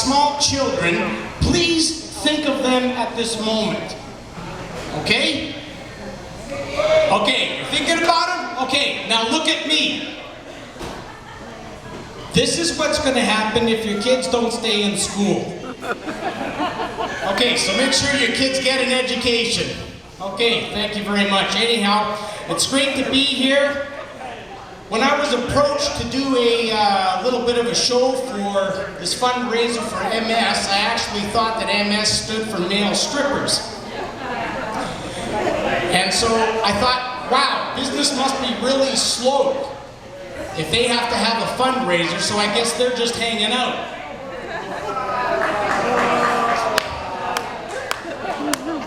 Small children, please think of them at this moment. Okay? Okay, you're thinking about them? Okay, now look at me. This is what's going to happen if your kids don't stay in school. Okay, so make sure your kids get an education. Okay, thank you very much. Anyhow, it's great to be here. When I was approached to do a little bit of a show for this fundraiser for MS, I actually thought that MS stood for male strippers. And so I thought, wow, business must be really slow if they have to have a fundraiser, so I guess they're just hanging out.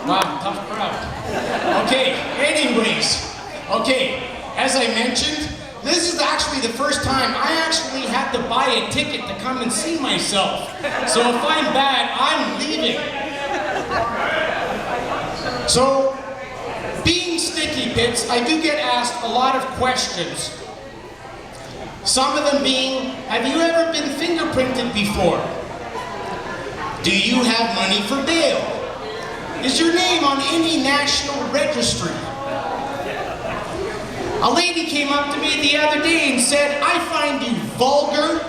Wow, tough crowd. Okay, anyways, okay, as I mentioned, this is actually the first time I actually had to buy a ticket to come and see myself. So if I'm bad, I'm leaving. So, being StickyPits, I do get asked a lot of questions. Some of them being, have you ever been fingerprinted before? Do you have money for bail? Is your name on any national registry? A lady came up to me the other day and said, I find you vulgar,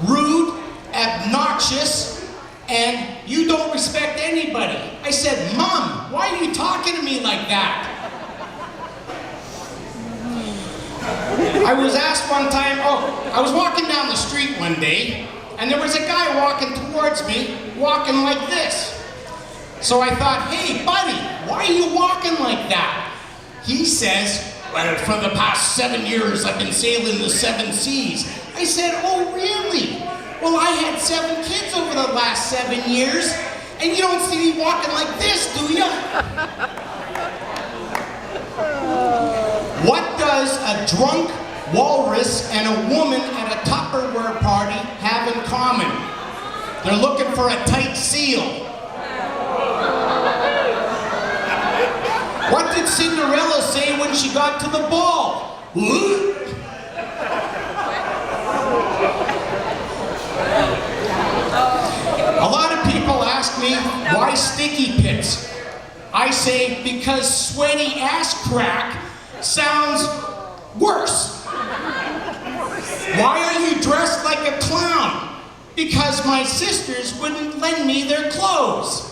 rude, obnoxious, and you don't respect anybody. I said, Mom, why are you talking to me like that? I was asked one time, I was walking down the street one day, and there was a guy walking towards me, walking like this. So I thought, hey, buddy, why are you walking like that? He says, well, for the past 7 years, I've been sailing the 7 seas. I said, oh, really? Well, I had 7 kids over the last 7 years, and you don't see me walking like this, do you? What does a drunk walrus and a woman at a Tupperware party have in common? They're looking for a tight seal. What did Cinderella say when she got to the ball? A lot of people ask me, why StickyPits? I say, because sweaty ass crack sounds worse. Why are you dressed like a clown? Because my sisters wouldn't lend me their clothes.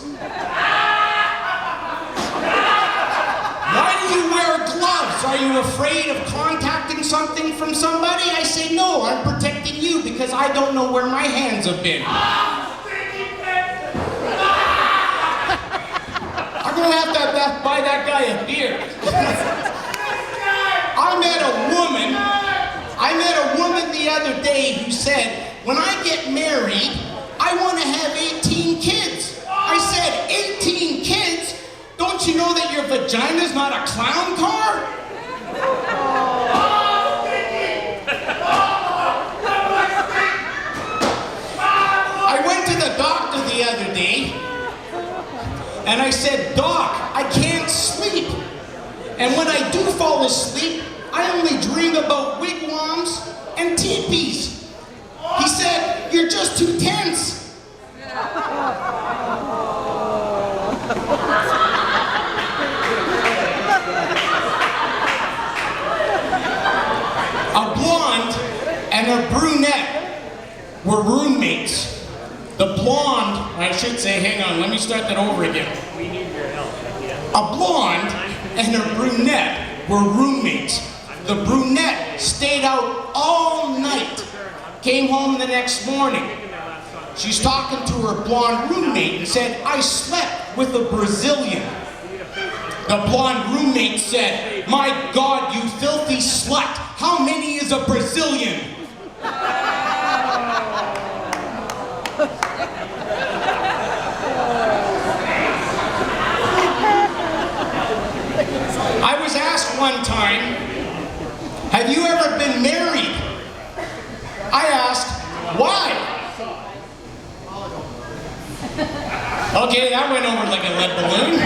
Why do you wear gloves? Are you afraid of contacting something from somebody? I say, no, I'm protecting you because I don't know where my hands have been. I'm going to have to buy that guy a beer. I met a woman the other day who said, when I get married, I want to have 18 kids. I said, 18 kids? Don't you know that your vagina's not a clown car? I went to the doctor the other day, and I said, Doc, I can't sleep. And when I do fall asleep, I only dream about wigwams and teepees. He said, you're just too tense. A blonde and a brunette were roommates. The blonde, I should say, hang on, let me start that over again. We need your help. A blonde and a brunette were roommates. The brunette stayed out all night, came home the next morning. She's talking to her blonde roommate and said, I slept with a Brazilian. The blonde roommate said, my God, you filthy slut, how many is a Brazilian? I was asked one time, have you ever been married? I asked, why? Okay, that went over like a lead balloon.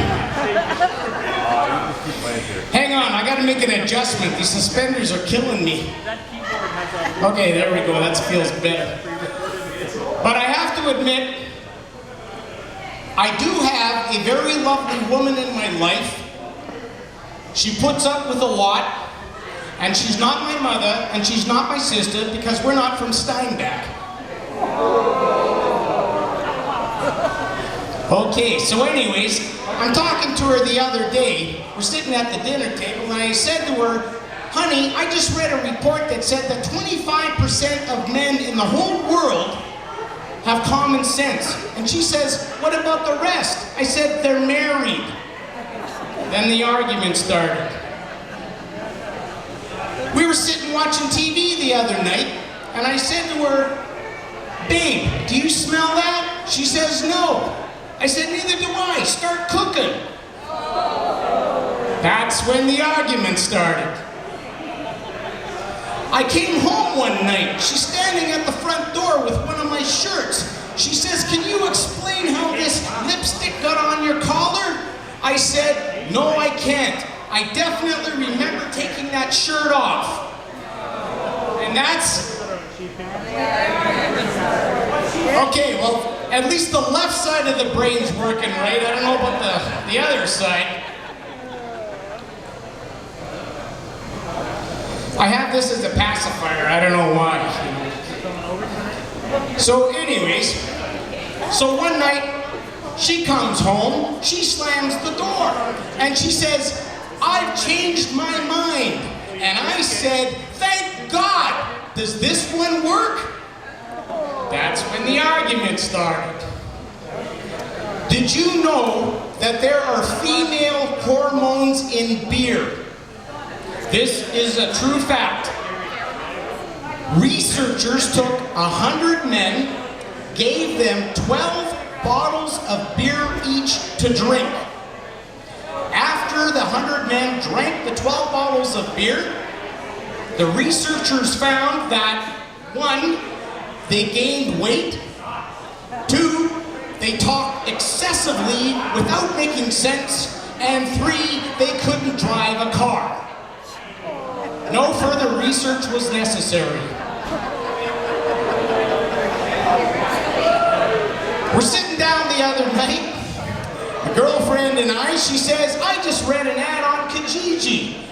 Hang on, I gotta make an adjustment. These suspenders are killing me. Okay, there we go, that feels better. But I have to to admit, I do have a very lovely woman in my life. She puts up with a lot, and she's not my mother, and she's not my sister, because we're not from Steinbach. Okay, so anyways, I'm talking to her the other day. We're sitting at the dinner table, and I said to her, honey, I just read a report that said that 25% of men in the whole world have common sense. And she says, what about the rest? I said, they're married. Then the argument started. We were sitting watching TV the other night, and I said to her, babe, do you smell that? She says, no. I said, neither do I. Start cooking. That's when the argument started. I came home one night. She's standing at the front door with one of my shirts. She says, can you explain how this lipstick got on your collar? I said, no, I can't. I definitely remember taking that shirt off. And that's... Okay, well, at least the left side of the brain's working right. I don't know about the other side. I have this as a pacifier. I don't know why. So anyways, so one night, she comes home, she slams the door, and she says, I've changed my mind. And I said, thank God. Does this one work? That's when the argument started. Did you know that there are female hormones in beer? This is a true fact. Researchers took 100 men, gave them 12 bottles of beer each to drink. After the 100 men drank the 12 bottles of beer, the researchers found that 1, they gained weight, 2, they talked excessively without making sense, and 3, they couldn't drive a car. No further research was necessary. We're sitting down the other night, a girlfriend and I, she says, I just read an ad on Kijiji.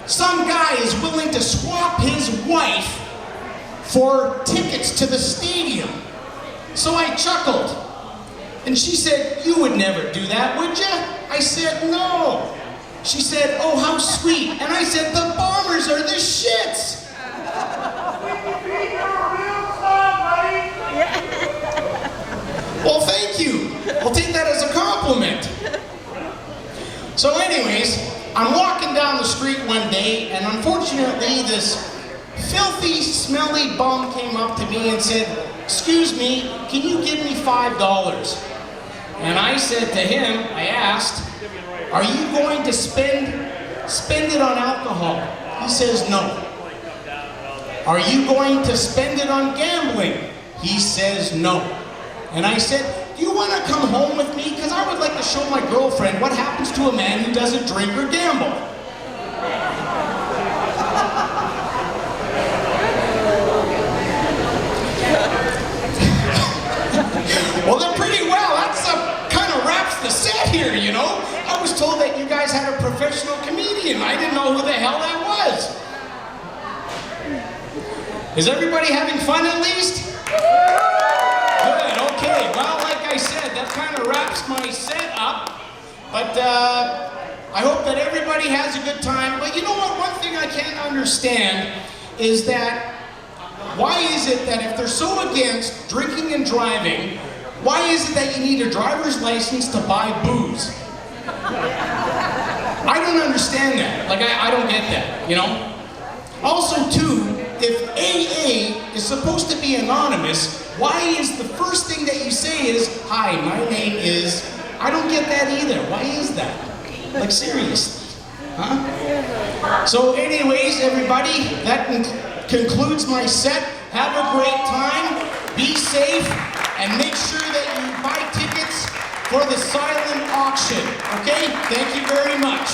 Some guy is willing to swap his wife for tickets to the stadium. So I chuckled. And she said, you would never do that, would you? I said, no. She said, oh, how sweet. And I said, the Bombers are the shits. Well, thank you. I'll take that as a compliment. So anyways, I'm walking down the street one day, and unfortunately, this filthy, smelly bum came up to me and said, excuse me, can you give me $5? And I said to him, I asked, are you going to spend it on alcohol? He says, no. Are you going to spend it on gambling? He says, no. And I said, do you want to come home with me? Because I would like to show my girlfriend what happens to a man who doesn't drink or gamble. Well, they're pretty well. That's kind of wraps the set here, you know? I was told that you guys had a professional comedian. I didn't know who the hell that was. Is everybody having fun at least? Good, okay. Well, like I said, that kind of wraps my set up. But I hope that everybody has a good time. But you know what? One thing I can't understand is that why is it that if they're so against drinking and driving, why is it that you need a driver's license to buy booze? I don't understand that. Like, I don't get that, you know? Also, too, if AA is supposed to be anonymous, why is the first thing that you say is, hi, my name is... I don't get that either. Why is that? Like, seriously. Huh? So anyways, everybody, that concludes my set. Have a great time. Be safe. And make sure that you buy tickets for the silent auction. Okay? Thank you very much.